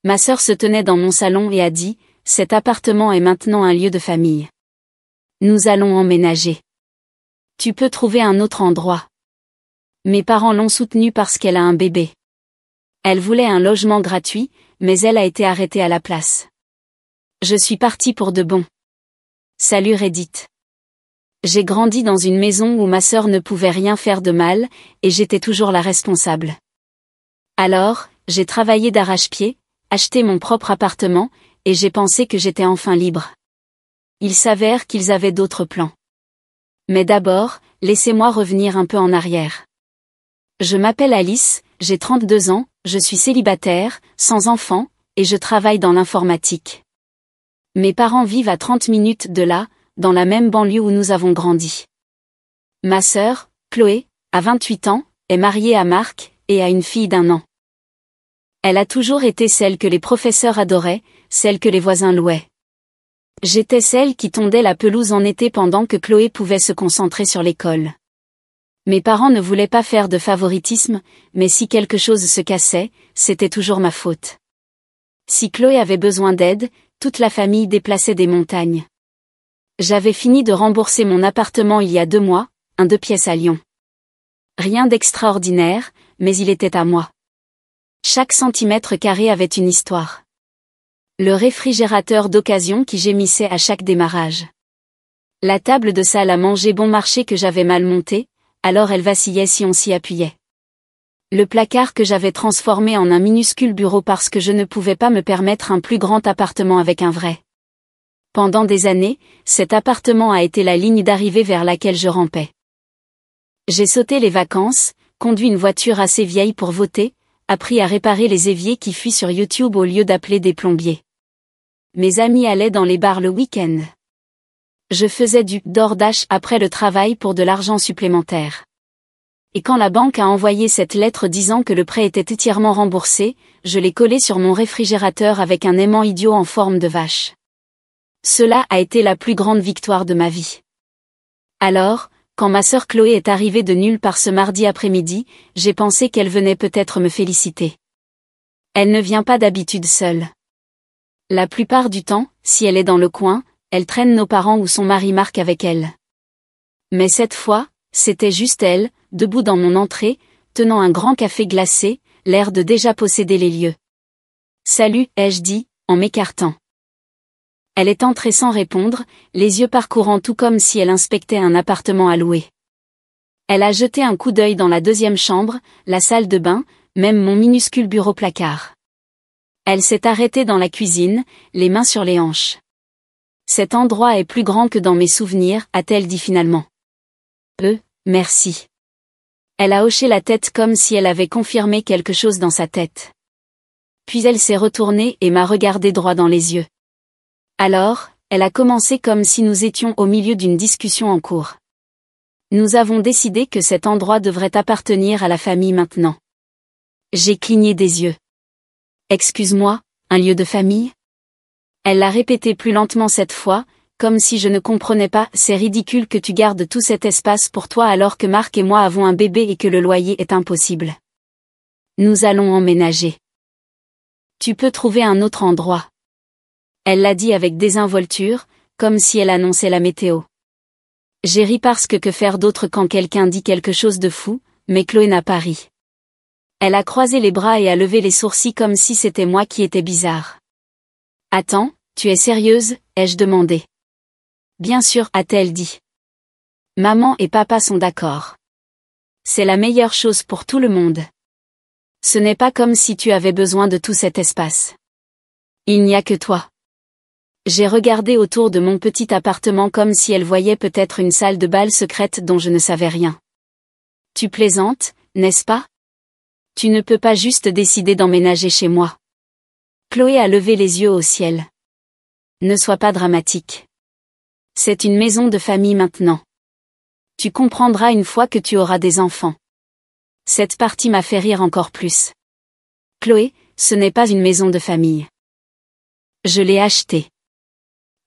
Ma sœur se tenait dans mon salon et a dit, cet appartement est maintenant un lieu de famille. Nous allons emménager. Tu peux trouver un autre endroit. Mes parents l'ont soutenue parce qu'elle a un bébé. Elle voulait un logement gratuit, mais elle a été arrêtée à la place. Je suis partie pour de bon. Salut Reddit. J'ai grandi dans une maison où ma sœur ne pouvait rien faire de mal, et j'étais toujours la responsable. Alors, j'ai travaillé d'arrache-pied, acheté mon propre appartement, et j'ai pensé que j'étais enfin libre. Il s'avère qu'ils avaient d'autres plans. Mais d'abord, laissez-moi revenir un peu en arrière. Je m'appelle Alice, j'ai 32 ans, je suis célibataire, sans enfant, et je travaille dans l'informatique. Mes parents vivent à 30 minutes de là, dans la même banlieue où nous avons grandi. Ma sœur, Chloé, a 28 ans, est mariée à Marc, et a une fille d'1 an. Elle a toujours été celle que les professeurs adoraient, celle que les voisins louaient. J'étais celle qui tondait la pelouse en été pendant que Chloé pouvait se concentrer sur l'école. Mes parents ne voulaient pas faire de favoritisme, mais si quelque chose se cassait, c'était toujours ma faute. Si Chloé avait besoin d'aide, toute la famille déplaçait des montagnes. J'avais fini de rembourser mon appartement il y a 2 mois, un 2 pièces à Lyon. Rien d'extraordinaire, mais il était à moi. Chaque centimètre carré avait une histoire. Le réfrigérateur d'occasion qui gémissait à chaque démarrage. La table de salle à manger bon marché que j'avais mal montée, alors elle vacillait si on s'y appuyait. Le placard que j'avais transformé en un minuscule bureau parce que je ne pouvais pas me permettre un plus grand appartement avec un vrai. Pendant des années, cet appartement a été la ligne d'arrivée vers laquelle je rampais. J'ai sauté les vacances, conduit une voiture assez vieille pour voter, appris à réparer les éviers qui fuient sur YouTube au lieu d'appeler des plombiers. Mes amis allaient dans les bars le week-end. Je faisais du DoorDash après le travail pour de l'argent supplémentaire. Et quand la banque a envoyé cette lettre disant que le prêt était entièrement remboursé, je l'ai collé sur mon réfrigérateur avec un aimant idiot en forme de vache. Cela a été la plus grande victoire de ma vie. Alors, quand ma sœur Chloé est arrivée de nulle part ce mardi après-midi, j'ai pensé qu'elle venait peut-être me féliciter. Elle ne vient pas d'habitude seule. La plupart du temps, si elle est dans le coin, elle traîne nos parents ou son mari Marc avec elle. Mais cette fois, c'était juste elle, debout dans mon entrée, tenant un grand café glacé, l'air de déjà posséder les lieux. Salut, ai-je dit, en m'écartant. Elle est entrée sans répondre, les yeux parcourant tout comme si elle inspectait un appartement à louer. Elle a jeté un coup d'œil dans la 2e chambre, la salle de bain, même mon minuscule bureau placard. Elle s'est arrêtée dans la cuisine, les mains sur les hanches. Cet endroit est plus grand que dans mes souvenirs, a-t-elle dit finalement. Merci. Elle a hoché la tête comme si elle avait confirmé quelque chose dans sa tête. Puis elle s'est retournée et m'a regardé droit dans les yeux. Alors, elle a commencé comme si nous étions au milieu d'une discussion en cours. Nous avons décidé que cet endroit devrait appartenir à la famille maintenant. J'ai cligné des yeux. Excuse-moi, un lieu de famille ? Elle l'a répété plus lentement cette fois, comme si je ne comprenais pas. C'est ridicule que tu gardes tout cet espace pour toi alors que Marc et moi avons un bébé et que le loyer est impossible. Nous allons emménager. Tu peux trouver un autre endroit. Elle l'a dit avec désinvolture, comme si elle annonçait la météo. J'ai ri parce que faire d'autre quand quelqu'un dit quelque chose de fou, mais Chloé n'a pas ri. Elle a croisé les bras et a levé les sourcils comme si c'était moi qui étais bizarre. Attends, tu es sérieuse, ai-je demandé. Bien sûr, a-t-elle dit. Maman et papa sont d'accord. C'est la meilleure chose pour tout le monde. Ce n'est pas comme si tu avais besoin de tout cet espace. Il n'y a que toi. J'ai regardé autour de mon petit appartement comme si elle voyait peut-être une salle de bal secrète dont je ne savais rien. Tu plaisantes, n'est-ce pas ? Tu ne peux pas juste décider d'emménager chez moi. Chloé a levé les yeux au ciel. Ne sois pas dramatique. C'est une maison de famille maintenant. Tu comprendras une fois que tu auras des enfants. Cette partie m'a fait rire encore plus. Chloé, ce n'est pas une maison de famille. Je l'ai achetée.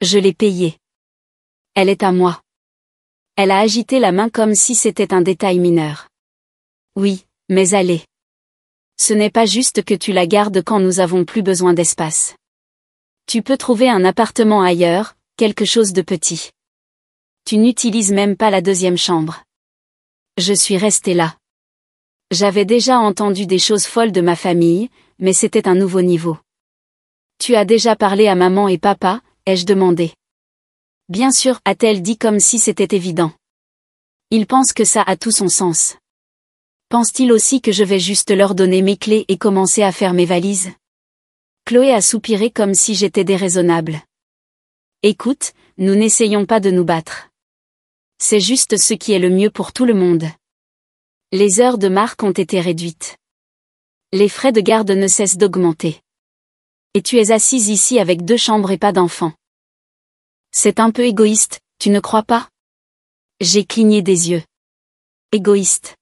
Je l'ai payée. Elle est à moi. Elle a agité la main comme si c'était un détail mineur. Oui, mais allez. Ce n'est pas juste que tu la gardes quand nous avons plus besoin d'espace. Tu peux trouver un appartement ailleurs, quelque chose de petit. Tu n'utilises même pas la deuxième chambre. Je suis restée là. J'avais déjà entendu des choses folles de ma famille, mais c'était un nouveau niveau. Tu as déjà parlé à maman et papa, ai-je demandé. Bien sûr, a-t-elle dit comme si c'était évident. Ils pensent que ça a tout son sens. Pense-t-il aussi que je vais juste leur donner mes clés et commencer à faire mes valises? Chloé a soupiré comme si j'étais déraisonnable. Écoute, nous n'essayons pas de nous battre. C'est juste ce qui est le mieux pour tout le monde. Les heures de Marc ont été réduites. Les frais de garde ne cessent d'augmenter. Et tu es assise ici avec 2 chambres et pas d'enfants. C'est un peu égoïste, tu ne crois pas? J'ai cligné des yeux. Égoïste.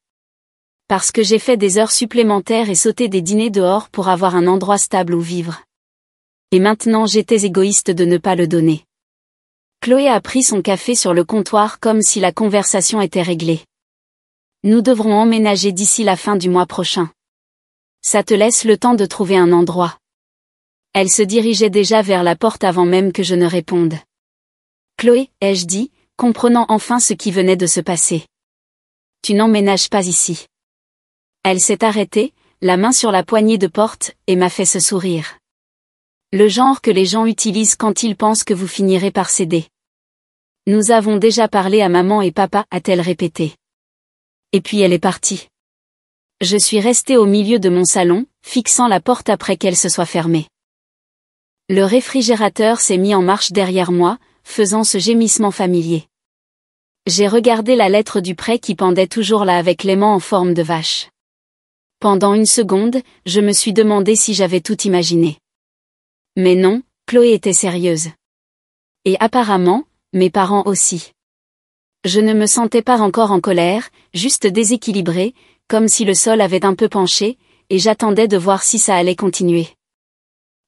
Parce que j'ai fait des heures supplémentaires et sauté des dîners dehors pour avoir un endroit stable où vivre. Et maintenant j'étais égoïste de ne pas le donner. Chloé a pris son café sur le comptoir comme si la conversation était réglée. Nous devrons emménager d'ici la fin du mois prochain. Ça te laisse le temps de trouver un endroit. Elle se dirigeait déjà vers la porte avant même que je ne réponde. Chloé, ai-je dit, comprenant enfin ce qui venait de se passer. Tu n'emménages pas ici. Elle s'est arrêtée, la main sur la poignée de porte, et m'a fait ce sourire. Le genre que les gens utilisent quand ils pensent que vous finirez par céder. Nous avons déjà parlé à maman et papa, a-t-elle répété. Et puis elle est partie. Je suis restée au milieu de mon salon, fixant la porte après qu'elle se soit fermée. Le réfrigérateur s'est mis en marche derrière moi, faisant ce gémissement familier. J'ai regardé la lettre du prêt qui pendait toujours là avec l'aimant en forme de vache. Pendant une seconde, je me suis demandé si j'avais tout imaginé. Mais non, Chloé était sérieuse. Et apparemment, mes parents aussi. Je ne me sentais pas encore en colère, juste déséquilibrée, comme si le sol avait un peu penché, et j'attendais de voir si ça allait continuer.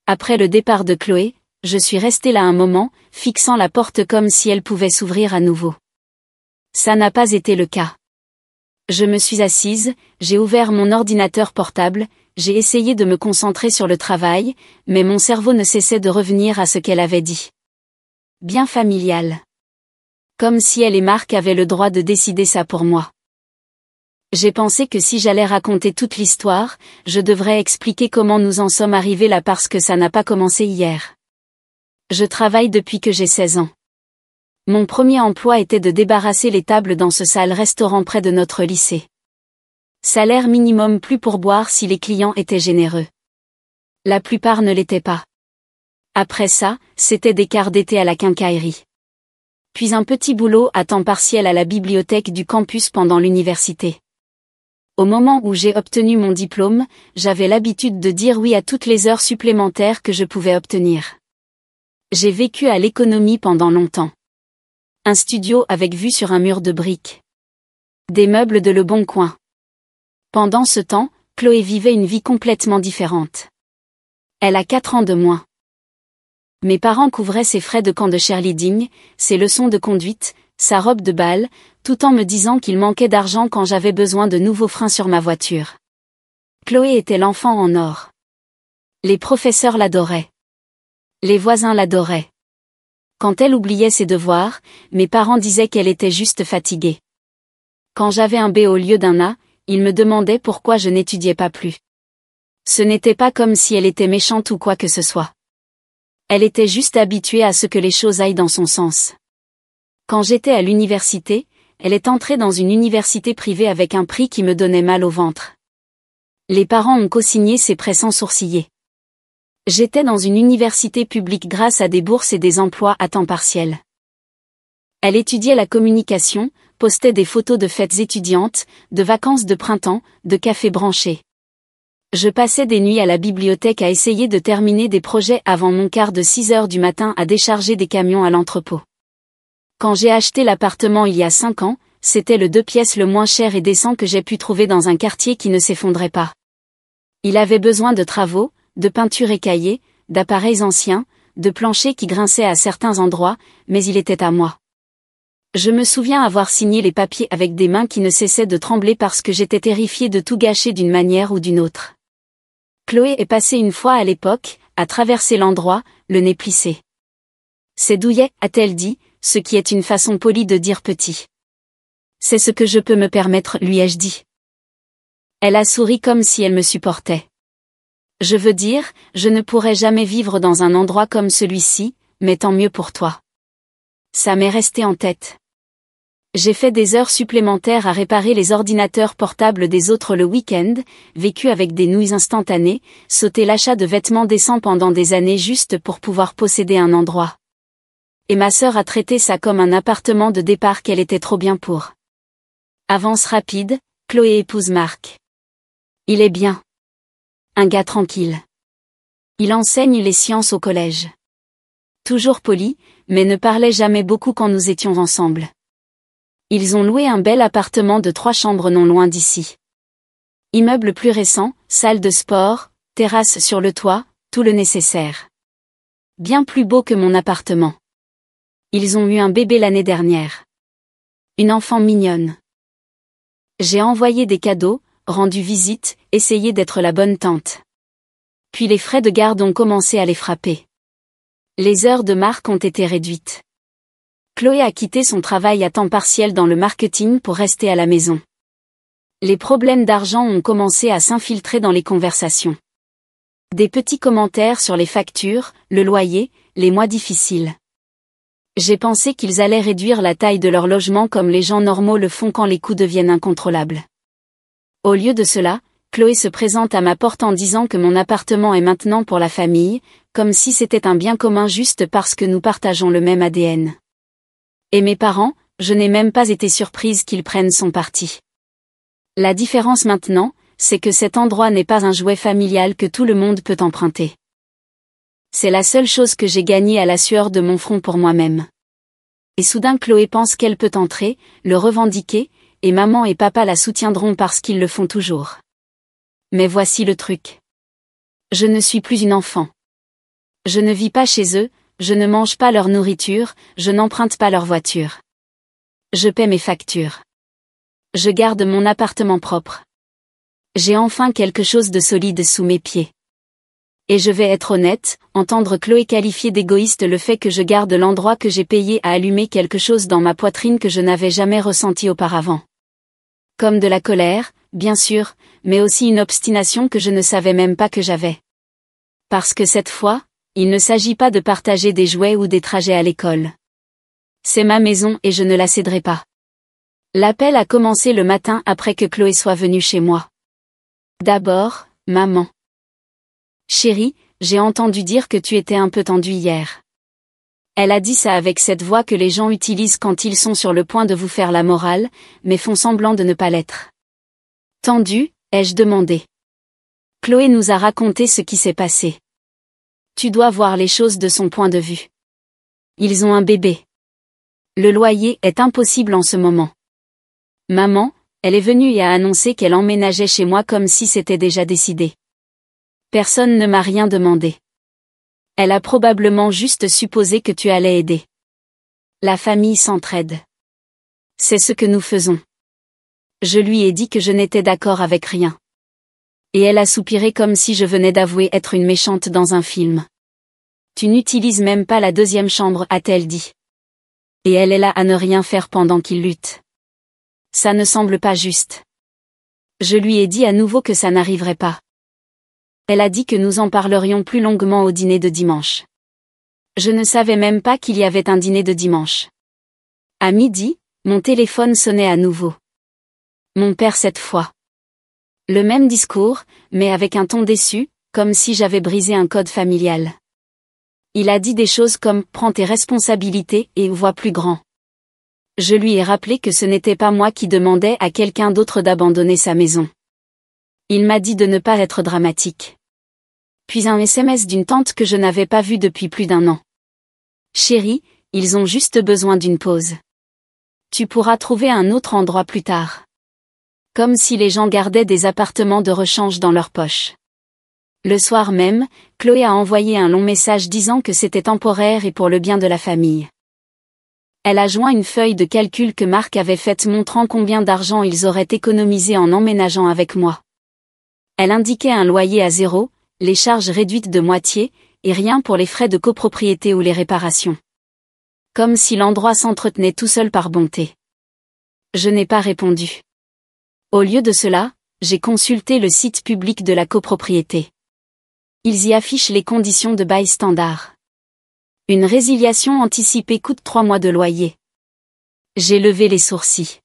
Après le départ de Chloé, je suis restée là un moment, fixant la porte comme si elle pouvait s'ouvrir à nouveau. Ça n'a pas été le cas. Je me suis assise, j'ai ouvert mon ordinateur portable, j'ai essayé de me concentrer sur le travail, mais mon cerveau ne cessait de revenir à ce qu'elle avait dit. Bien familial. Comme si elle et Marc avaient le droit de décider ça pour moi. J'ai pensé que si j'allais raconter toute l'histoire, je devrais expliquer comment nous en sommes arrivés là parce que ça n'a pas commencé hier. Je travaille depuis que j'ai 16 ans. Mon premier emploi était de débarrasser les tables dans ce sale restaurant près de notre lycée. Salaire minimum plus pourboire si les clients étaient généreux. La plupart ne l'étaient pas. Après ça, c'était des quarts d'été à la quincaillerie. Puis un petit boulot à temps partiel à la bibliothèque du campus pendant l'université. Au moment où j'ai obtenu mon diplôme, j'avais l'habitude de dire oui à toutes les heures supplémentaires que je pouvais obtenir. J'ai vécu à l'économie pendant longtemps. Un studio avec vue sur un mur de briques. Des meubles de Le Bon Coin. Pendant ce temps, Chloé vivait une vie complètement différente. Elle a 4 ans de moins. Mes parents couvraient ses frais de camp de cheerleading, ses leçons de conduite, sa robe de bal, tout en me disant qu'il manquait d'argent quand j'avais besoin de nouveaux freins sur ma voiture. Chloé était l'enfant en or. Les professeurs l'adoraient. Les voisins l'adoraient. Quand elle oubliait ses devoirs, mes parents disaient qu'elle était juste fatiguée. Quand j'avais un B au lieu d'un A, ils me demandaient pourquoi je n'étudiais pas plus. Ce n'était pas comme si elle était méchante ou quoi que ce soit. Elle était juste habituée à ce que les choses aillent dans son sens. Quand j'étais à l'université, elle est entrée dans une université privée avec un prix qui me donnait mal au ventre. Les parents ont cosigné ces prêts sans sourciller. J'étais dans une université publique grâce à des bourses et des emplois à temps partiel. Elle étudiait la communication, postait des photos de fêtes étudiantes, de vacances de printemps, de cafés branchés. Je passais des nuits à la bibliothèque à essayer de terminer des projets avant mon quart de 6 heures du matin à décharger des camions à l'entrepôt. Quand j'ai acheté l'appartement il y a 5 ans, c'était le 2 pièces le moins cher et décent que j'ai pu trouver dans un quartier qui ne s'effondrait pas. Il avait besoin de travaux, de peinture écaillée, d'appareils anciens, de planchers qui grinçaient à certains endroits, mais il était à moi. Je me souviens avoir signé les papiers avec des mains qui ne cessaient de trembler parce que j'étais terrifiée de tout gâcher d'une manière ou d'une autre. Chloé est passée une fois à l'époque, à traverser l'endroit, le nez plissé. C'est douillet, a-t-elle dit, ce qui est une façon polie de dire petit. C'est ce que je peux me permettre, lui ai-je dit. Elle a souri comme si elle me supportait. Je veux dire, je ne pourrais jamais vivre dans un endroit comme celui-ci, mais tant mieux pour toi. Ça m'est resté en tête. J'ai fait des heures supplémentaires à réparer les ordinateurs portables des autres le week-end, vécu avec des nouilles instantanées, sauté l'achat de vêtements décents pendant des années juste pour pouvoir posséder un endroit. Et ma sœur a traité ça comme un appartement de départ qu'elle était trop bien pour. Avance rapide, Chloé épouse Marc. Il est bien. Un gars tranquille. Il enseigne les sciences au collège. Toujours poli, mais ne parlait jamais beaucoup quand nous étions ensemble. Ils ont loué un bel appartement de 3 chambres non loin d'ici. Immeuble plus récent, salle de sport, terrasse sur le toit, tout le nécessaire. Bien plus beau que mon appartement. Ils ont eu un bébé l'année dernière. Une enfant mignonne. J'ai envoyé des cadeaux, rendu visite, essayé d'être la bonne tante. Puis les frais de garde ont commencé à les frapper. Les heures de Marc ont été réduites. Chloé a quitté son travail à temps partiel dans le marketing pour rester à la maison. Les problèmes d'argent ont commencé à s'infiltrer dans les conversations. Des petits commentaires sur les factures, le loyer, les mois difficiles. J'ai pensé qu'ils allaient réduire la taille de leur logement comme les gens normaux le font quand les coûts deviennent incontrôlables. Au lieu de cela, Chloé se présente à ma porte en disant que mon appartement est maintenant pour la famille, comme si c'était un bien commun juste parce que nous partageons le même ADN. Et mes parents, je n'ai même pas été surprise qu'ils prennent son parti. La différence maintenant, c'est que cet endroit n'est pas un jouet familial que tout le monde peut emprunter. C'est la seule chose que j'ai gagnée à la sueur de mon front pour moi-même. Et soudain Chloé pense qu'elle peut entrer, le revendiquer, et maman et papa la soutiendront parce qu'ils le font toujours. Mais voici le truc. Je ne suis plus une enfant. Je ne vis pas chez eux, je ne mange pas leur nourriture, je n'emprunte pas leur voiture. Je paie mes factures. Je garde mon appartement propre. J'ai enfin quelque chose de solide sous mes pieds. Et je vais être honnête, entendre Chloé qualifier d'égoïste le fait que je garde l'endroit que j'ai payé a allumé quelque chose dans ma poitrine que je n'avais jamais ressenti auparavant. Comme de la colère, bien sûr, mais aussi une obstination que je ne savais même pas que j'avais. Parce que cette fois, il ne s'agit pas de partager des jouets ou des trajets à l'école. C'est ma maison et je ne la céderai pas. L'appel a commencé le matin après que Chloé soit venue chez moi. D'abord, maman. Chérie, j'ai entendu dire que tu étais un peu tendue hier. Elle a dit ça avec cette voix que les gens utilisent quand ils sont sur le point de vous faire la morale, mais font semblant de ne pas l'être. Tendue, ai-je demandé. Chloé nous a raconté ce qui s'est passé. Tu dois voir les choses de son point de vue. Ils ont un bébé. Le loyer est impossible en ce moment. Maman, elle est venue et a annoncé qu'elle emménageait chez moi comme si c'était déjà décidé. Personne ne m'a rien demandé. Elle a probablement juste supposé que tu allais aider. La famille s'entraide. C'est ce que nous faisons. Je lui ai dit que je n'étais d'accord avec rien. Et elle a soupiré comme si je venais d'avouer être une méchante dans un film. Tu n'utilises même pas la 2e chambre, a-t-elle dit. Et elle est là à ne rien faire pendant qu'il lutte. Ça ne semble pas juste. Je lui ai dit à nouveau que ça n'arriverait pas. Elle a dit que nous en parlerions plus longuement au dîner de dimanche. Je ne savais même pas qu'il y avait un dîner de dimanche. À midi, mon téléphone sonnait à nouveau. Mon père cette fois. Le même discours, mais avec un ton déçu, comme si j'avais brisé un code familial. Il a dit des choses comme « prends tes responsabilités et vois plus grand ». Je lui ai rappelé que ce n'était pas moi qui demandais à quelqu'un d'autre d'abandonner sa maison. Il m'a dit de ne pas être dramatique. Puis un SMS d'une tante que je n'avais pas vue depuis plus d'1 an. Chérie, ils ont juste besoin d'une pause. Tu pourras trouver un autre endroit plus tard. Comme si les gens gardaient des appartements de rechange dans leur poche. Le soir même, Chloé a envoyé un long message disant que c'était temporaire et pour le bien de la famille. Elle a joint une feuille de calcul que Marc avait faite montrant combien d'argent ils auraient économisé en emménageant avec moi. Elle indiquait un loyer à 0, les charges réduites de moitié, et rien pour les frais de copropriété ou les réparations. Comme si l'endroit s'entretenait tout seul par bonté. Je n'ai pas répondu. Au lieu de cela, j'ai consulté le site public de la copropriété. Ils y affichent les conditions de bail standard. Une résiliation anticipée coûte 3 mois de loyer. J'ai levé les sourcils.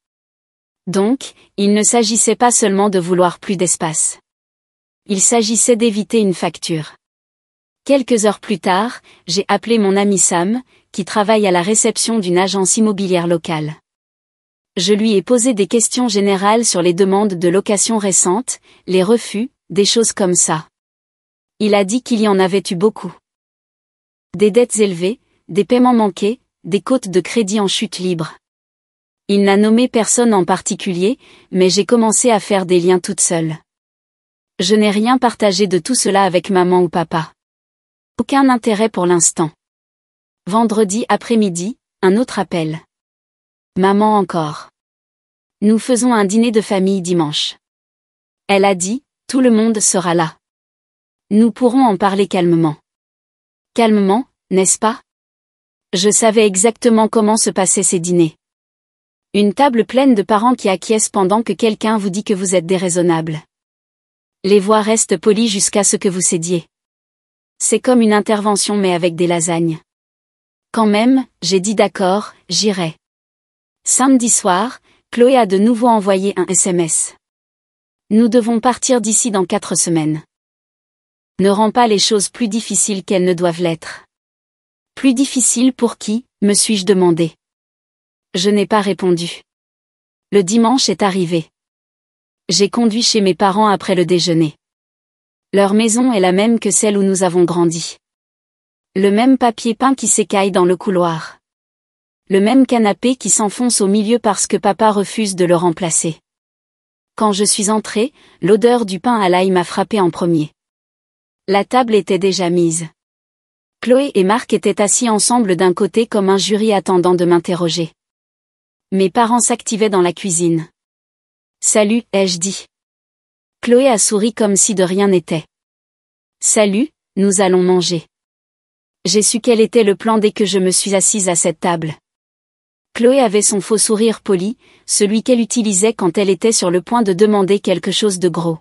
Donc, il ne s'agissait pas seulement de vouloir plus d'espace. Il s'agissait d'éviter une facture. Quelques heures plus tard, j'ai appelé mon ami Sam, qui travaille à la réception d'une agence immobilière locale. Je lui ai posé des questions générales sur les demandes de location récentes, les refus, des choses comme ça. Il a dit qu'il y en avait eu beaucoup. Des dettes élevées, des paiements manqués, des cotes de crédit en chute libre. Il n'a nommé personne en particulier, mais j'ai commencé à faire des liens toute seule. Je n'ai rien partagé de tout cela avec maman ou papa. Aucun intérêt pour l'instant. Vendredi après-midi, un autre appel. Maman encore. Nous faisons un dîner de famille dimanche. Elle a dit, tout le monde sera là. Nous pourrons en parler calmement. Calmement, n'est-ce pas? Je savais exactement comment se passaient ces dîners. Une table pleine de parents qui acquiescent pendant que quelqu'un vous dit que vous êtes déraisonnable. Les voix restent polies jusqu'à ce que vous cédiez. C'est comme une intervention mais avec des lasagnes. Quand même, j'ai dit d'accord, j'irai. Samedi soir, Chloé a de nouveau envoyé un SMS. Nous devons partir d'ici dans 4 semaines. Ne rends pas les choses plus difficiles qu'elles ne doivent l'être. Plus difficiles pour qui, me suis-je demandé. Je n'ai pas répondu. Le dimanche est arrivé. J'ai conduit chez mes parents après le déjeuner. Leur maison est la même que celle où nous avons grandi. Le même papier peint qui s'écaille dans le couloir. Le même canapé qui s'enfonce au milieu parce que papa refuse de le remplacer. Quand je suis entrée, l'odeur du pain à l'ail m'a frappée en premier. La table était déjà mise. Chloé et Marc étaient assis ensemble d'un côté comme un jury attendant de m'interroger. Mes parents s'activaient dans la cuisine. Salut, ai-je dit. Chloé a souri comme si de rien n'était. Salut, nous allons manger. J'ai su quel était le plan dès que je me suis assise à cette table. Chloé avait son faux sourire poli, celui qu'elle utilisait quand elle était sur le point de demander quelque chose de gros.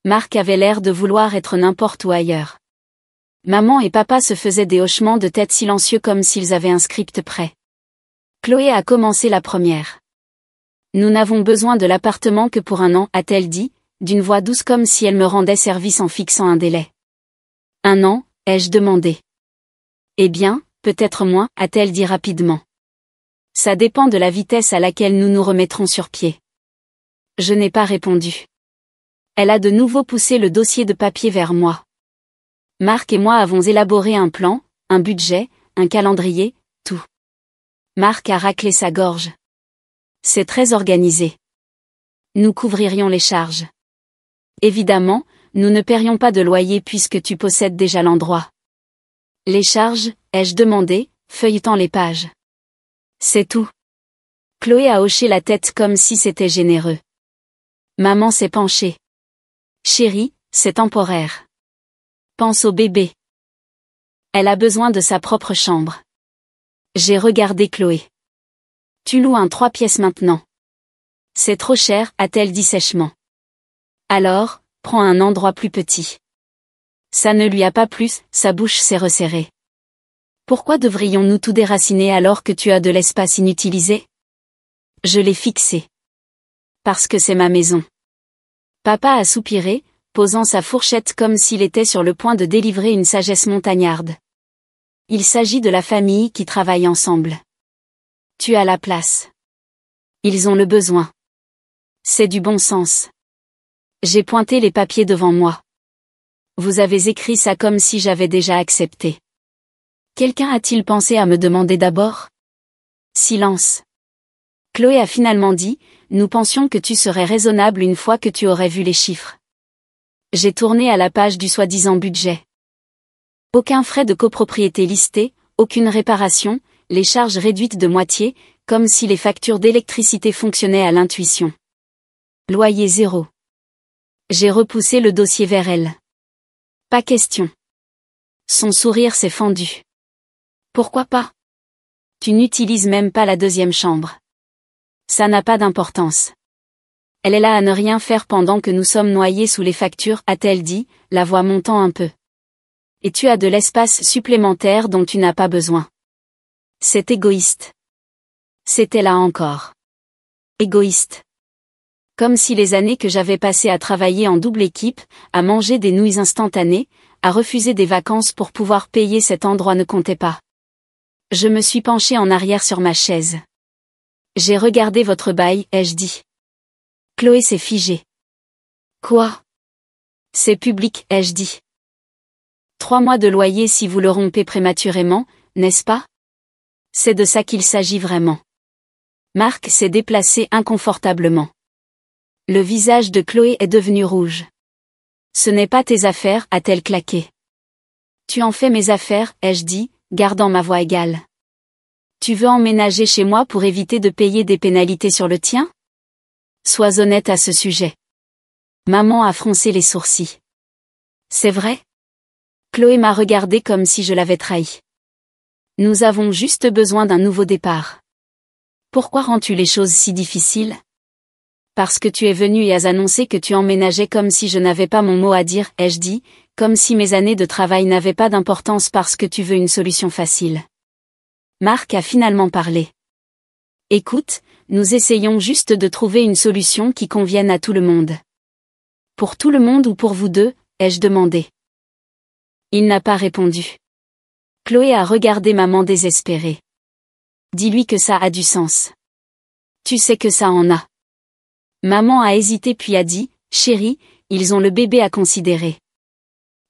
Marc avait l'air de vouloir être n'importe où ailleurs. Maman et papa se faisaient des hochements de tête silencieux comme s'ils avaient un script prêt. Chloé a commencé la première. Nous n'avons besoin de l'appartement que pour 1 an, a-t-elle dit, d'une voix douce comme si elle me rendait service en fixant un délai. 1 an, ai-je demandé. Eh bien, peut-être moins, a-t-elle dit rapidement. Ça dépend de la vitesse à laquelle nous nous remettrons sur pied. Je n'ai pas répondu. Elle a de nouveau poussé le dossier de papier vers moi. Marc et moi avons élaboré un plan, un budget, un calendrier, tout. Marc a raclé sa gorge. C'est très organisé. Nous couvririons les charges. Évidemment, nous ne paierions pas de loyer puisque tu possèdes déjà l'endroit. Les charges, ai-je demandé, feuilletant les pages. C'est tout. Chloé a hoché la tête comme si c'était généreux. Maman s'est penchée. Chérie, c'est temporaire. Pense au bébé. Elle a besoin de sa propre chambre. J'ai regardé Chloé. Tu loues un 3 pièces maintenant. C'est trop cher, a-t-elle dit sèchement. Alors, prends un endroit plus petit. Ça ne lui a pas plu, sa bouche s'est resserrée. Pourquoi devrions-nous tout déraciner alors que tu as de l'espace inutilisé? Je l'ai fixé. Parce que c'est ma maison. Papa a soupiré, posant sa fourchette comme s'il était sur le point de délivrer une sagesse montagnarde. Il s'agit de la famille qui travaille ensemble. Tu as la place. Ils ont le besoin. C'est du bon sens. J'ai pointé les papiers devant moi. Vous avez écrit ça comme si j'avais déjà accepté. Quelqu'un a-t-il pensé à me demander d'abord? Silence. Chloé a finalement dit, nous pensions que tu serais raisonnable une fois que tu aurais vu les chiffres. J'ai tourné à la page du soi-disant budget. Aucun frais de copropriété listé, aucune réparation, les charges réduites de moitié, comme si les factures d'électricité fonctionnaient à l'intuition. Loyer 0. J'ai repoussé le dossier vers elle. Pas question. Son sourire s'est fendu. Pourquoi pas? Tu n'utilises même pas la deuxième chambre. Ça n'a pas d'importance. Elle est là à ne rien faire pendant que nous sommes noyés sous les factures, a-t-elle dit, la voix montant un peu. Et tu as de l'espace supplémentaire dont tu n'as pas besoin. C'est égoïste. C'était là encore. Égoïste. Comme si les années que j'avais passées à travailler en double équipe, à manger des nouilles instantanées, à refuser des vacances pour pouvoir payer cet endroit ne comptaient pas. Je me suis penchée en arrière sur ma chaise. J'ai regardé votre bail, ai-je dit. Chloé s'est figée. Quoi? C'est public, ai-je dit. 3 mois de loyer si vous le rompez prématurément, n'est-ce pas? C'est de ça qu'il s'agit vraiment. Marc s'est déplacé inconfortablement. Le visage de Chloé est devenu rouge. Ce n'est pas tes affaires, a-t-elle claqué. Tu en fais mes affaires, ai-je dit, gardant ma voix égale. Tu veux emménager chez moi pour éviter de payer des pénalités sur le tien? Sois honnête à ce sujet. Maman a froncé les sourcils. C'est vrai? Chloé m'a regardé comme si je l'avais trahi. Nous avons juste besoin d'un nouveau départ. Pourquoi rends-tu les choses si difficiles? Parce que tu es venu et as annoncé que tu emménageais comme si je n'avais pas mon mot à dire, ai-je dit, comme si mes années de travail n'avaient pas d'importance parce que tu veux une solution facile. Marc a finalement parlé. Écoute, nous essayons juste de trouver une solution qui convienne à tout le monde. Pour tout le monde ou pour vous deux, ai-je demandé. Il n'a pas répondu. Chloé a regardé maman désespérée. Dis-lui que ça a du sens. Tu sais que ça en a. Maman a hésité puis a dit, chérie, ils ont le bébé à considérer.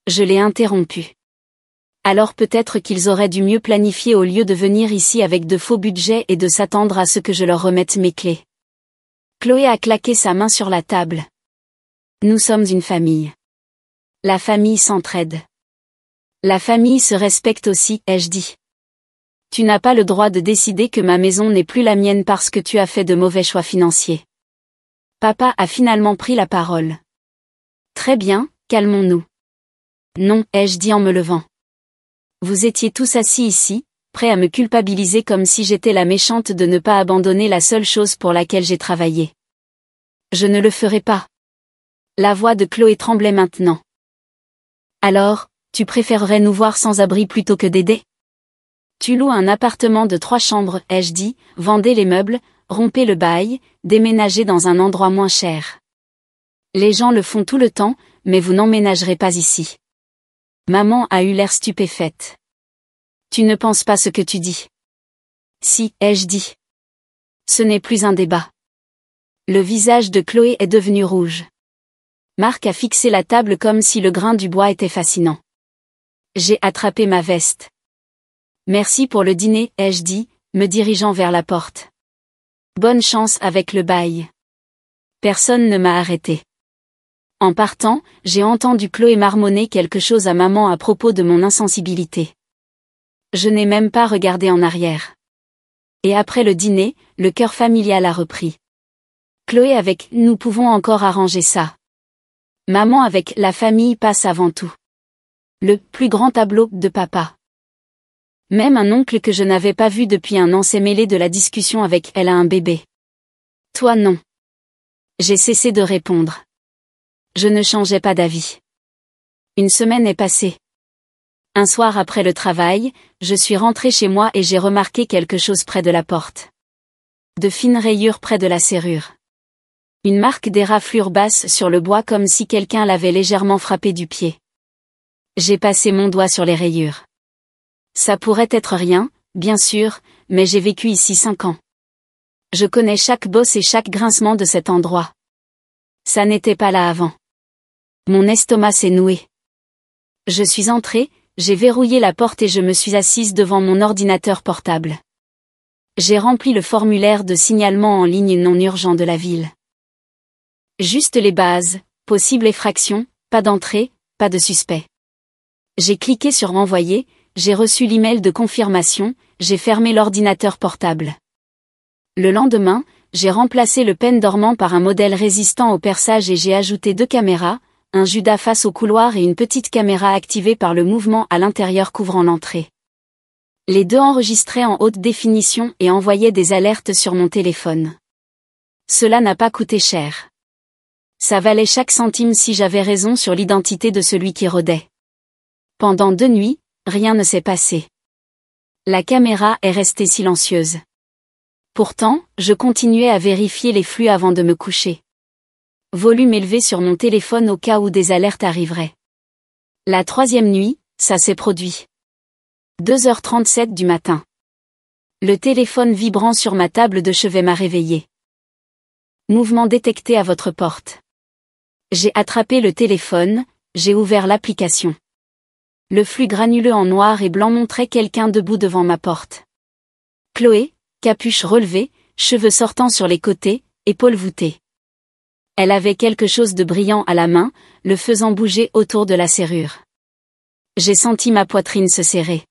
Je l'ai interrompu. Alors peut-être qu'ils auraient dû mieux planifier au lieu de venir ici avec de faux budgets et de s'attendre à ce que je leur remette mes clés. Chloé a claqué sa main sur la table. Nous sommes une famille. La famille s'entraide. La famille se respecte aussi, ai-je dit. Tu n'as pas le droit de décider que ma maison n'est plus la mienne parce que tu as fait de mauvais choix financiers. Papa a finalement pris la parole. Très bien, calmons-nous. Non, ai-je dit en me levant. Vous étiez tous assis ici, prêts à me culpabiliser comme si j'étais la méchante de ne pas abandonner la seule chose pour laquelle j'ai travaillé. Je ne le ferai pas. La voix de Chloé tremblait maintenant. Alors, tu préférerais nous voir sans abri plutôt que d'aider? Tu loues un appartement de 3 chambres, ai-je dit, vendez les meubles, rompez le bail, déménagez dans un endroit moins cher. Les gens le font tout le temps, mais vous n'emménagerez pas ici. Maman a eu l'air stupéfaite. Tu ne penses pas ce que tu dis. Si, ai-je dit. Ce n'est plus un débat. Le visage de Chloé est devenu rouge. Marc a fixé la table comme si le grain du bois était fascinant. J'ai attrapé ma veste. Merci pour le dîner, ai-je dit, me dirigeant vers la porte. Bonne chance avec le bail. Personne ne m'a arrêté. En partant, j'ai entendu Chloé marmonner quelque chose à maman à propos de mon insensibilité. Je n'ai même pas regardé en arrière. Et après le dîner, le cœur familial a repris. Chloé avec « nous pouvons encore arranger ça ». Maman avec « la famille passe avant tout ». Le plus grand tableau de papa. Même un oncle que je n'avais pas vu depuis un an s'est mêlé de la discussion avec elle a un bébé. Toi non. J'ai cessé de répondre. Je ne changeais pas d'avis. Une semaine est passée. Un soir après le travail, je suis rentrée chez moi et j'ai remarqué quelque chose près de la porte. De fines rayures près de la serrure. Une marque d'éraflure basse sur le bois comme si quelqu'un l'avait légèrement frappé du pied. J'ai passé mon doigt sur les rayures. Ça pourrait être rien, bien sûr, mais j'ai vécu ici 5 ans. Je connais chaque bosse et chaque grincement de cet endroit. Ça n'était pas là avant. Mon estomac s'est noué. Je suis entrée, j'ai verrouillé la porte et je me suis assise devant mon ordinateur portable. J'ai rempli le formulaire de signalement en ligne non urgent de la ville. Juste les bases, possible effraction, pas d'entrée, pas de suspect. J'ai cliqué sur envoyer, j'ai reçu l'email de confirmation, j'ai fermé l'ordinateur portable. Le lendemain, j'ai remplacé le pen dormant par un modèle résistant au perçage et j'ai ajouté 2 caméras, un Judas face au couloir et une petite caméra activée par le mouvement à l'intérieur couvrant l'entrée. Les deux enregistraient en haute définition et envoyaient des alertes sur mon téléphone. Cela n'a pas coûté cher. Ça valait chaque centime si j'avais raison sur l'identité de celui qui rôdait. Pendant 2 nuits, rien ne s'est passé. La caméra est restée silencieuse. Pourtant, je continuais à vérifier les flux avant de me coucher. Volume élevé sur mon téléphone au cas où des alertes arriveraient. La 3e nuit, ça s'est produit. 2h37 du matin. Le téléphone vibrant sur ma table de chevet m'a réveillé. Mouvement détecté à votre porte. J'ai attrapé le téléphone, j'ai ouvert l'application. Le flux granuleux en noir et blanc montrait quelqu'un debout devant ma porte. Chloé, capuche relevée, cheveux sortant sur les côtés, épaules voûtées. Elle avait quelque chose de brillant à la main, le faisant bouger autour de la serrure. J'ai senti ma poitrine se serrer.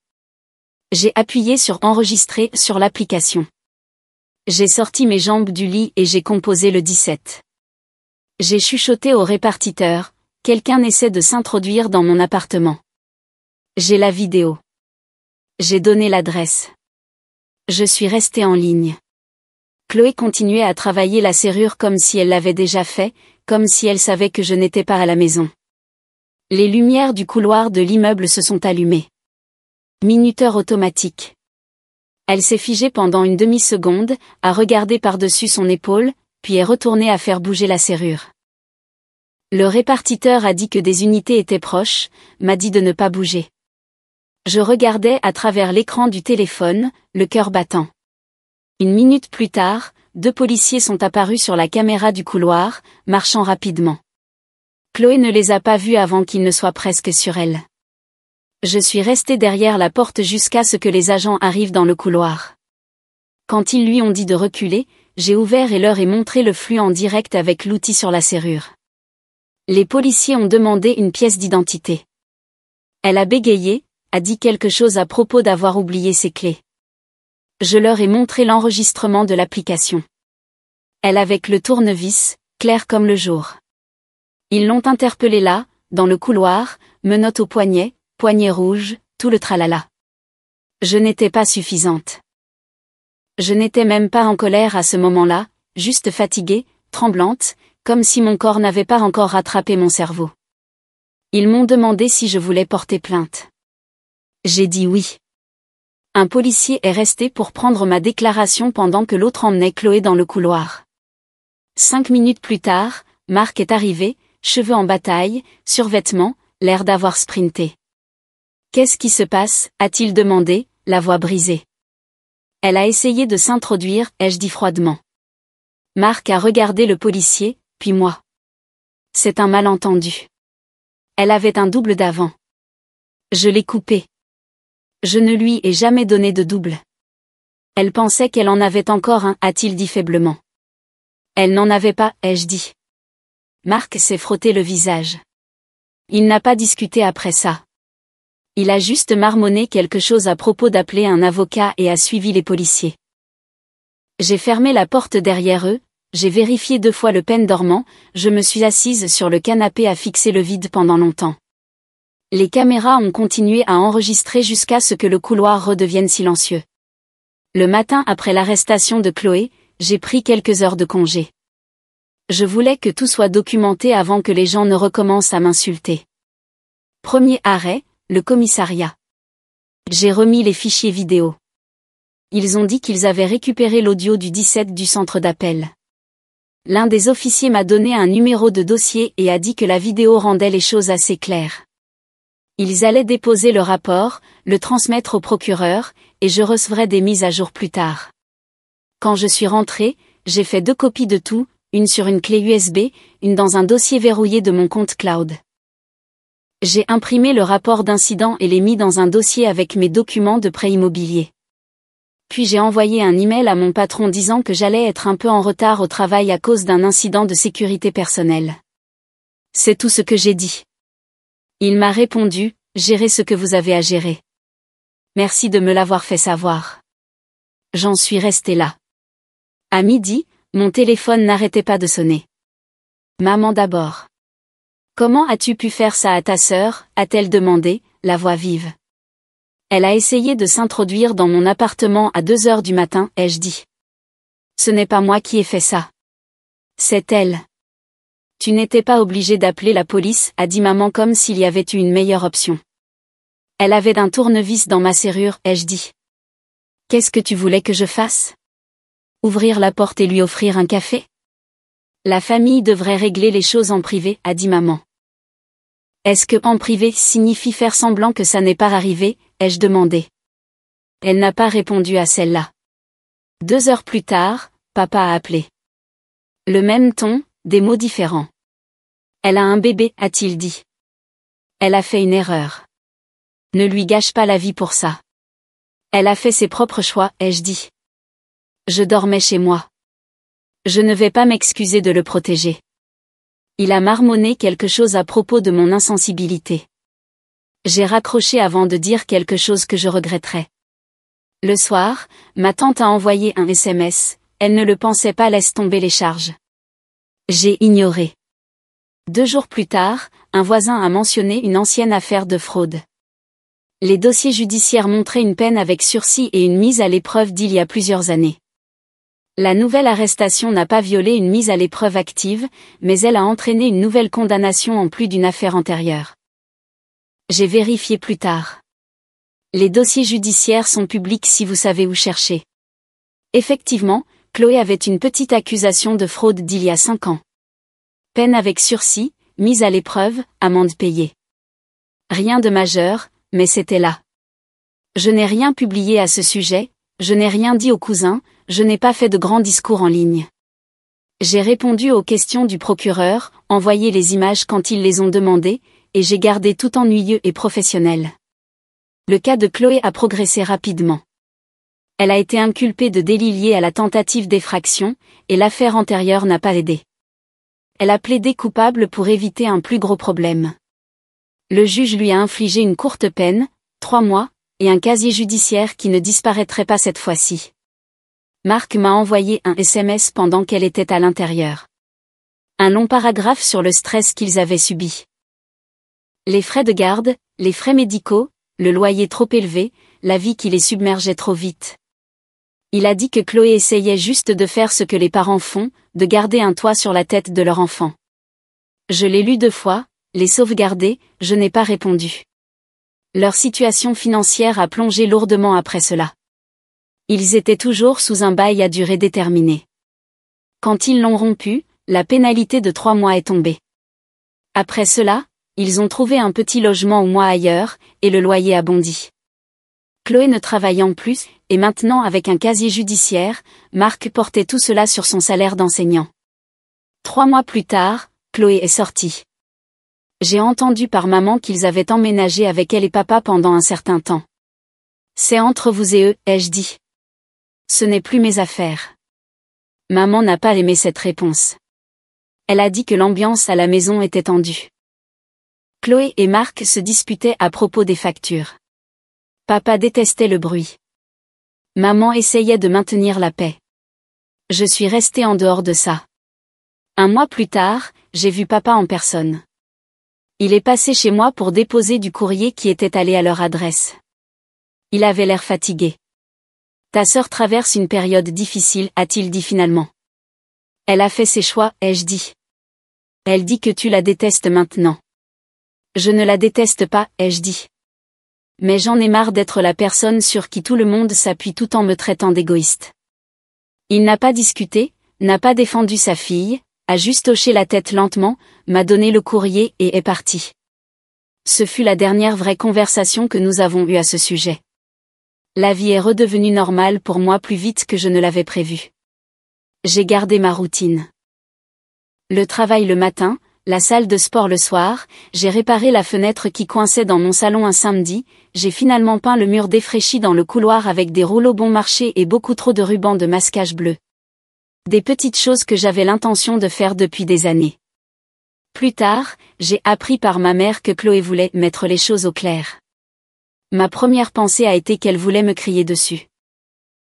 J'ai appuyé sur enregistrer sur l'application. J'ai sorti mes jambes du lit et j'ai composé le 17. J'ai chuchoté au répartiteur, quelqu'un essaie de s'introduire dans mon appartement. J'ai la vidéo. J'ai donné l'adresse. Je suis restée en ligne. Chloé continuait à travailler la serrure comme si elle l'avait déjà fait, comme si elle savait que je n'étais pas à la maison. Les lumières du couloir de l'immeuble se sont allumées. Minuteur automatique. Elle s'est figée pendant une demi-seconde, a regardé par-dessus son épaule, puis est retournée à faire bouger la serrure. Le répartiteur a dit que des unités étaient proches, m'a dit de ne pas bouger. Je regardais à travers l'écran du téléphone, le cœur battant. 1 minute plus tard, 2 policiers sont apparus sur la caméra du couloir, marchant rapidement. Chloé ne les a pas vus avant qu'ils ne soient presque sur elle. Je suis restée derrière la porte jusqu'à ce que les agents arrivent dans le couloir. Quand ils lui ont dit de reculer, j'ai ouvert et leur ai montré le flux en direct avec l'outil sur la serrure. Les policiers ont demandé une pièce d'identité. Elle a bégayé, a dit quelque chose à propos d'avoir oublié ses clés. Je leur ai montré l'enregistrement de l'application. Elle avec le tournevis, clair comme le jour. Ils l'ont interpellée là, dans le couloir, menottes au poignet, poignet rouge, tout le tralala. Je n'étais pas suffisante. Je n'étais même pas en colère à ce moment-là, juste fatiguée, tremblante, comme si mon corps n'avait pas encore rattrapé mon cerveau. Ils m'ont demandé si je voulais porter plainte. J'ai dit oui. Un policier est resté pour prendre ma déclaration pendant que l'autre emmenait Chloé dans le couloir. 5 minutes plus tard, Marc est arrivé, cheveux en bataille, survêtement, l'air d'avoir sprinté. « Qu'est-ce qui se passe ?» a-t-il demandé, la voix brisée. Elle a essayé de s'introduire, ai-je dit froidement. Marc a regardé le policier, puis moi. C'est un malentendu. Elle avait un double d'avant. Je l'ai coupé. Je ne lui ai jamais donné de double. Elle pensait qu'elle en avait encore un, a-t-il dit faiblement. Elle n'en avait pas, ai-je dit. Marc s'est frotté le visage. Il n'a pas discuté après ça. Il a juste marmonné quelque chose à propos d'appeler un avocat et a suivi les policiers. J'ai fermé la porte derrière eux, j'ai vérifié 2 fois le pen dormant, je me suis assise sur le canapé à fixer le vide pendant longtemps. Les caméras ont continué à enregistrer jusqu'à ce que le couloir redevienne silencieux. Le matin après l'arrestation de Chloé, j'ai pris quelques heures de congé. Je voulais que tout soit documenté avant que les gens ne recommencent à m'insulter. Premier arrêt, le commissariat. J'ai remis les fichiers vidéo. Ils ont dit qu'ils avaient récupéré l'audio du 17 du centre d'appel. L'un des officiers m'a donné un numéro de dossier et a dit que la vidéo rendait les choses assez claires. Ils allaient déposer le rapport, le transmettre au procureur, et je recevrai des mises à jour plus tard. Quand je suis rentrée, j'ai fait 2 copies de tout, une sur une clé USB, une dans un dossier verrouillé de mon compte cloud. J'ai imprimé le rapport d'incident et l'ai mis dans un dossier avec mes documents de prêt immobilier. Puis j'ai envoyé un email à mon patron disant que j'allais être un peu en retard au travail à cause d'un incident de sécurité personnelle. C'est tout ce que j'ai dit. Il m'a répondu, gérez ce que vous avez à gérer. Merci de me l'avoir fait savoir. J'en suis restée là. À midi, mon téléphone n'arrêtait pas de sonner. Maman d'abord. Comment as-tu pu faire ça à ta sœur, a-t-elle demandé, la voix vive. Elle a essayé de s'introduire dans mon appartement à 2 heures du matin, ai-je dit. Ce n'est pas moi qui ai fait ça. C'est elle. Tu n'étais pas obligé d'appeler la police, a dit maman comme s'il y avait eu une meilleure option. Elle avait un tournevis dans ma serrure, ai-je dit. Qu'est-ce que tu voulais que je fasse? Ouvrir la porte et lui offrir un café? La famille devrait régler les choses en privé, a dit maman. Est-ce que en privé signifie faire semblant que ça n'est pas arrivé, ai-je demandé. Elle n'a pas répondu à celle-là. 2 heures plus tard, papa a appelé. Le même ton, des mots différents. Elle a un bébé, a-t-il dit. Elle a fait une erreur. Ne lui gâche pas la vie pour ça. Elle a fait ses propres choix, ai-je dit. Je dormais chez moi. Je ne vais pas m'excuser de le protéger. Il a marmonné quelque chose à propos de mon insensibilité. J'ai raccroché avant de dire quelque chose que je regretterais. Le soir, ma tante a envoyé un SMS, elle ne le pensait pas, laisse tomber les charges. J'ai ignoré. 2 jours plus tard, un voisin a mentionné une ancienne affaire de fraude. Les dossiers judiciaires montraient une peine avec sursis et une mise à l'épreuve d'il y a plusieurs années. La nouvelle arrestation n'a pas violé une mise à l'épreuve active, mais elle a entraîné une nouvelle condamnation en plus d'une affaire antérieure. J'ai vérifié plus tard. Les dossiers judiciaires sont publics si vous savez où chercher. Effectivement, Chloé avait une petite accusation de fraude d'il y a 5 ans. Peine avec sursis, mise à l'épreuve, amende payée. Rien de majeur, mais c'était là. Je n'ai rien publié à ce sujet, je n'ai rien dit aux cousins, je n'ai pas fait de grands discours en ligne. J'ai répondu aux questions du procureur, envoyé les images quand ils les ont demandées, et j'ai gardé tout ennuyeux et professionnel. Le cas de Chloé a progressé rapidement. Elle a été inculpée de délit lié à la tentative d'effraction, et l'affaire antérieure n'a pas aidé. Elle a plaidé coupable pour éviter un plus gros problème. Le juge lui a infligé une courte peine, 3 mois, et un casier judiciaire qui ne disparaîtrait pas cette fois-ci. Marc m'a envoyé un SMS pendant qu'elle était à l'intérieur. Un long paragraphe sur le stress qu'ils avaient subi. Les frais de garde, les frais médicaux, le loyer trop élevé, la vie qui les submergeait trop vite. Il a dit que Chloé essayait juste de faire ce que les parents font, de garder un toit sur la tête de leur enfant. Je l'ai lu 2 fois, les sauvegarder, je n'ai pas répondu. Leur situation financière a plongé lourdement après cela. Ils étaient toujours sous un bail à durée déterminée. Quand ils l'ont rompu, la pénalité de 3 mois est tombée. Après cela, ils ont trouvé un petit logement au mois ailleurs, et le loyer a bondi. Chloé ne travaillant plus, et maintenant avec un casier judiciaire, Marc portait tout cela sur son salaire d'enseignant. 3 mois plus tard, Chloé est sortie. J'ai entendu par maman qu'ils avaient emménagé avec elle et papa pendant un certain temps. C'est entre vous et eux, ai-je dit. Ce n'est plus mes affaires. Maman n'a pas aimé cette réponse. Elle a dit que l'ambiance à la maison était tendue. Chloé et Marc se disputaient à propos des factures. Papa détestait le bruit. Maman essayait de maintenir la paix. Je suis restée en dehors de ça. 1 mois plus tard, j'ai vu papa en personne. Il est passé chez moi pour déposer du courrier qui était allé à leur adresse. Il avait l'air fatigué. Ta sœur traverse une période difficile, a-t-il dit finalement. Elle a fait ses choix, ai-je dit. Elle dit que tu la détestes maintenant. Je ne la déteste pas, ai-je dit. Mais j'en ai marre d'être la personne sur qui tout le monde s'appuie tout en me traitant d'égoïste. Il n'a pas discuté, n'a pas défendu sa fille, a juste hoché la tête lentement, m'a donné le courrier et est parti. Ce fut la dernière vraie conversation que nous avons eue à ce sujet. La vie est redevenue normale pour moi plus vite que je ne l'avais prévu. J'ai gardé ma routine. Le travail le matin, la salle de sport le soir, j'ai réparé la fenêtre qui coinçait dans mon salon un samedi, j'ai finalement peint le mur défraîchi dans le couloir avec des rouleaux bon marché et beaucoup trop de rubans de masquage bleu. Des petites choses que j'avais l'intention de faire depuis des années. Plus tard, j'ai appris par ma mère que Chloé voulait mettre les choses au clair. Ma première pensée a été qu'elle voulait me crier dessus.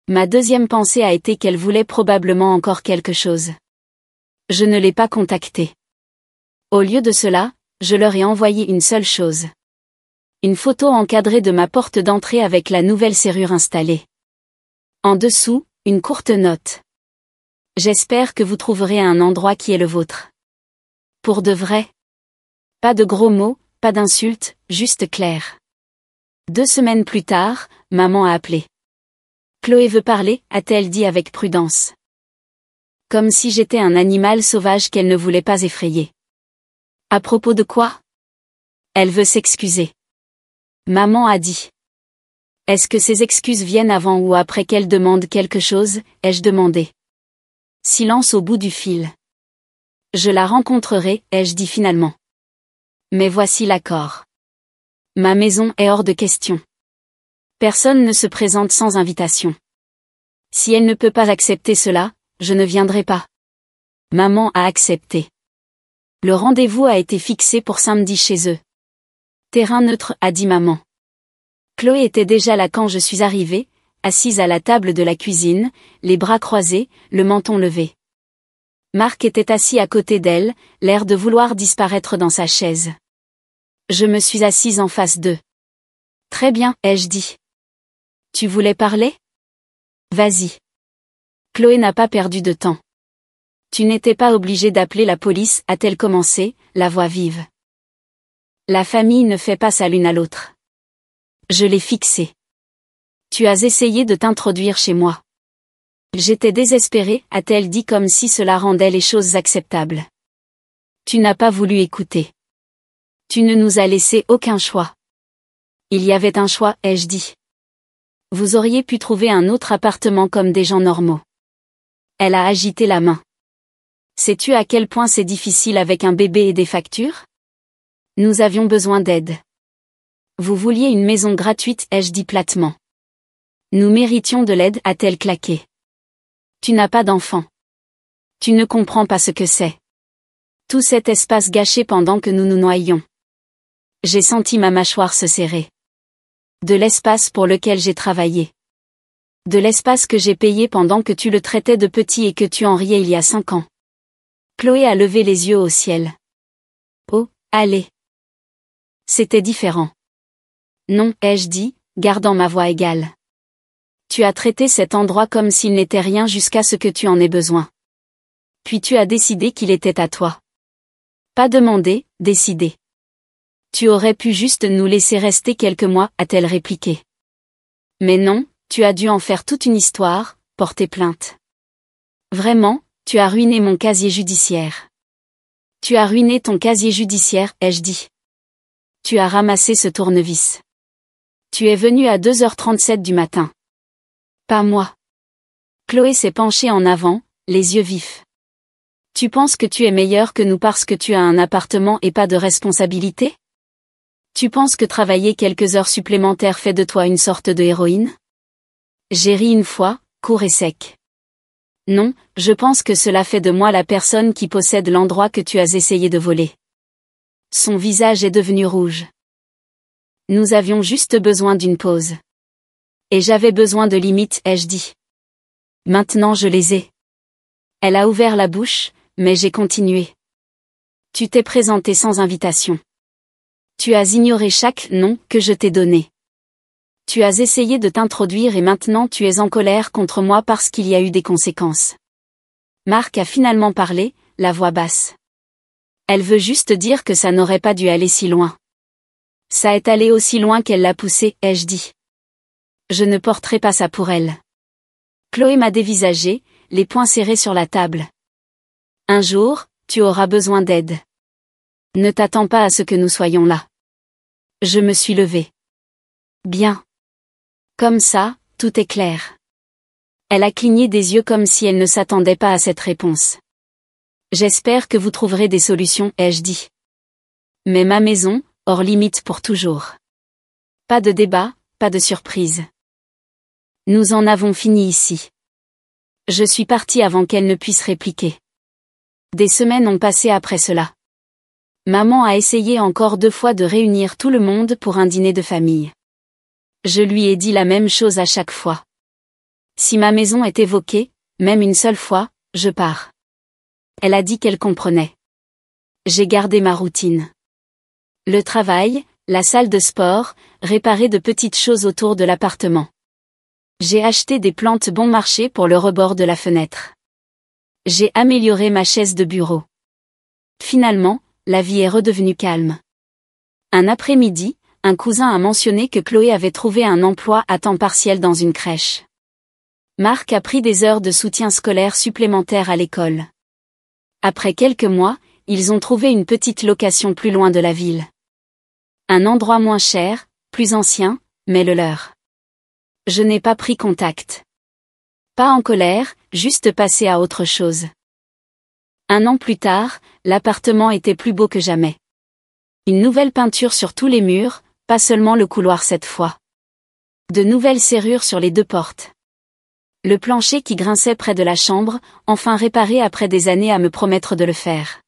Ma deuxième pensée a été qu'elle voulait probablement encore quelque chose. Je ne l'ai pas contactée. Au lieu de cela, je leur ai envoyé une seule chose. Une photo encadrée de ma porte d'entrée avec la nouvelle serrure installée. En dessous, une courte note. J'espère que vous trouverez un endroit qui est le vôtre. Pour de vrai. Pas de gros mots, pas d'insultes, juste clair. 2 semaines plus tard, maman a appelé. Chloé veut parler, a-t-elle dit avec prudence. Comme si j'étais un animal sauvage qu'elle ne voulait pas effrayer. À propos de quoi? Elle veut s'excuser. Maman a dit. Est-ce que ces excuses viennent avant ou après qu'elle demande quelque chose, ai-je demandé. Silence au bout du fil. Je la rencontrerai, ai-je dit finalement. Mais voici l'accord. Ma maison est hors de question. Personne ne se présente sans invitation. Si elle ne peut pas accepter cela, je ne viendrai pas. Maman a accepté. Le rendez-vous a été fixé pour samedi chez eux. Terrain neutre, a dit maman. Chloé était déjà là quand je suis arrivée, assise à la table de la cuisine, les bras croisés, le menton levé. Marc était assis à côté d'elle, l'air de vouloir disparaître dans sa chaise. Je me suis assise en face d'eux. Très bien, ai-je dit. Tu voulais parler? Vas-y. Chloé n'a pas perdu de temps. Tu n'étais pas obligée d'appeler la police, a-t-elle commencé, la voix vive. La famille ne fait pas ça l'une à l'autre. Je l'ai fixé. Tu as essayé de t'introduire chez moi. J'étais désespérée, a-t-elle dit comme si cela rendait les choses acceptables. Tu n'as pas voulu écouter. Tu ne nous as laissé aucun choix. Il y avait un choix, ai-je dit. Vous auriez pu trouver un autre appartement comme des gens normaux. Elle a agité la main. Sais-tu à quel point c'est difficile avec un bébé et des factures? Nous avions besoin d'aide. Vous vouliez une maison gratuite, ai-je dit platement. Nous méritions de l'aide, a-t-elle claqué. Tu n'as pas d'enfant. Tu ne comprends pas ce que c'est. Tout cet espace gâché pendant que nous nous noyions. J'ai senti ma mâchoire se serrer. De l'espace pour lequel j'ai travaillé. De l'espace que j'ai payé pendant que tu le traitais de petit et que tu en riais il y a 5 ans. Chloé a levé les yeux au ciel. Oh, allez. C'était différent. Non, ai-je dit, gardant ma voix égale. Tu as traité cet endroit comme s'il n'était rien jusqu'à ce que tu en aies besoin. Puis tu as décidé qu'il était à toi. Pas demandé, décidé. Tu aurais pu juste nous laisser rester quelques mois, a-t-elle répliqué. Mais non, tu as dû en faire toute une histoire, porter plainte. Vraiment, tu as ruiné mon casier judiciaire. Tu as ruiné ton casier judiciaire, ai-je dit. Tu as ramassé ce tournevis. Tu es venu à 2h37 du matin. Pas moi. Chloé s'est penchée en avant, les yeux vifs. Tu penses que tu es meilleur que nous parce que tu as un appartement et pas de responsabilité? Tu penses que travailler quelques heures supplémentaires fait de toi une sorte de héroïne? J'ai ri une fois, court et sec. Non, je pense que cela fait de moi la personne qui possède l'endroit que tu as essayé de voler. Son visage est devenu rouge. Nous avions juste besoin d'une pause. Et j'avais besoin de limites, ai-je dit. Maintenant je les ai. Elle a ouvert la bouche, mais j'ai continué. Tu t'es présenté sans invitation. Tu as ignoré chaque nom que je t'ai donné. Tu as essayé de t'introduire et maintenant tu es en colère contre moi parce qu'il y a eu des conséquences. Marc a finalement parlé, la voix basse. Elle veut juste dire que ça n'aurait pas dû aller si loin. Ça est allé aussi loin qu'elle l'a poussé, ai-je dit. Je ne porterai pas ça pour elle. Chloé m'a dévisagé, les poings serrés sur la table. Un jour, tu auras besoin d'aide. Ne t'attends pas à ce que nous soyons là. Je me suis levée. Bien. Comme ça, tout est clair. Elle a cligné des yeux comme si elle ne s'attendait pas à cette réponse. J'espère que vous trouverez des solutions, ai-je dit. Mais ma maison, hors limite pour toujours. Pas de débat, pas de surprise. Nous en avons fini ici. Je suis partie avant qu'elle ne puisse répliquer. Des semaines ont passé après cela. Maman a essayé encore 2 fois de réunir tout le monde pour un dîner de famille. Je lui ai dit la même chose à chaque fois. Si ma maison est évoquée, même une seule fois, je pars. Elle a dit qu'elle comprenait. J'ai gardé ma routine. Le travail, la salle de sport, réparer de petites choses autour de l'appartement. J'ai acheté des plantes bon marché pour le rebord de la fenêtre. J'ai amélioré ma chaise de bureau. Finalement, la vie est redevenue calme. Un après-midi, un cousin a mentionné que Chloé avait trouvé un emploi à temps partiel dans une crèche. Marc a pris des heures de soutien scolaire supplémentaires à l'école. Après quelques mois, ils ont trouvé une petite location plus loin de la ville. Un endroit moins cher, plus ancien, mais le leur. Je n'ai pas pris contact. Pas en colère, juste passé à autre chose. 1 an plus tard, l'appartement était plus beau que jamais. Une nouvelle peinture sur tous les murs, pas seulement le couloir cette fois. De nouvelles serrures sur les 2 portes. Le plancher qui grinçait près de la chambre, enfin réparé après des années à me promettre de le faire.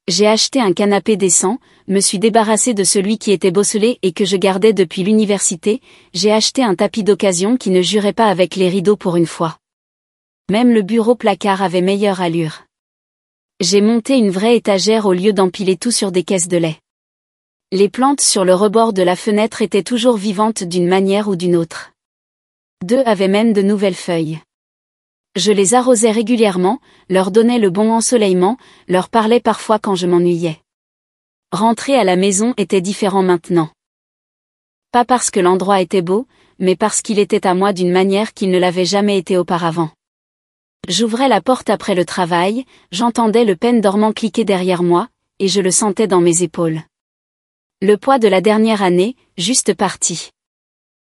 J'ai acheté un canapé décent, me suis débarrassé de celui qui était bosselé et que je gardais depuis l'université, j'ai acheté un tapis d'occasion qui ne jurait pas avec les rideaux pour une fois. Même le bureau placard avait meilleure allure. J'ai monté une vraie étagère au lieu d'empiler tout sur des caisses de lait. Les plantes sur le rebord de la fenêtre étaient toujours vivantes d'une manière ou d'une autre. 2 avaient même de nouvelles feuilles. Je les arrosais régulièrement, leur donnais le bon ensoleillement, leur parlais parfois quand je m'ennuyais. Rentrer à la maison était différent maintenant. Pas parce que l'endroit était beau, mais parce qu'il était à moi d'une manière qu'il ne l'avait jamais été auparavant. J'ouvrais la porte après le travail, j'entendais le pêne dormant cliquer derrière moi, et je le sentais dans mes épaules. Le poids de la dernière année, juste parti.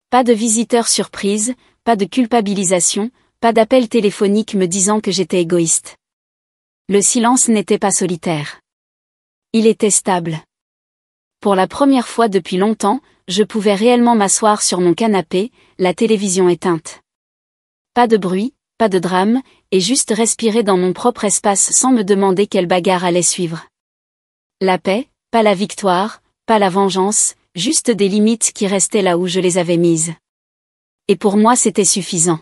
Pas de visiteurs surprise, pas de culpabilisation, pas d'appel téléphonique me disant que j'étais égoïste. Le silence n'était pas solitaire. Il était stable. Pour la première fois depuis longtemps, je pouvais réellement m'asseoir sur mon canapé, la télévision éteinte. Pas de bruit, pas de drame, et juste respirer dans mon propre espace sans me demander quelle bagarre allait suivre. La paix, pas la victoire, pas la vengeance, juste des limites qui restaient là où je les avais mises. Et pour moi c'était suffisant.